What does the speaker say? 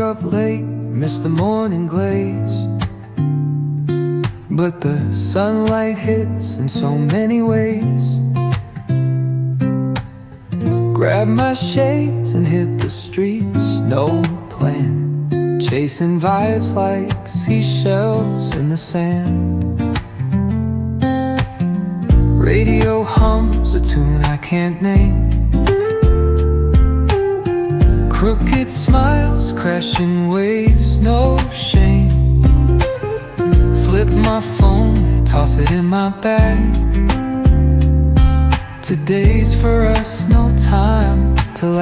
up late, missed the morning glaze, but the sunlight hits in so many ways. Grabbed my shades and hit the streets, no plan, chasing vibes like seashells in the sand. Radio hums a tune I can't name, crooked smiles, crashing waves, no shame. Flip my phone, toss it in my bag. Today's for us, no time to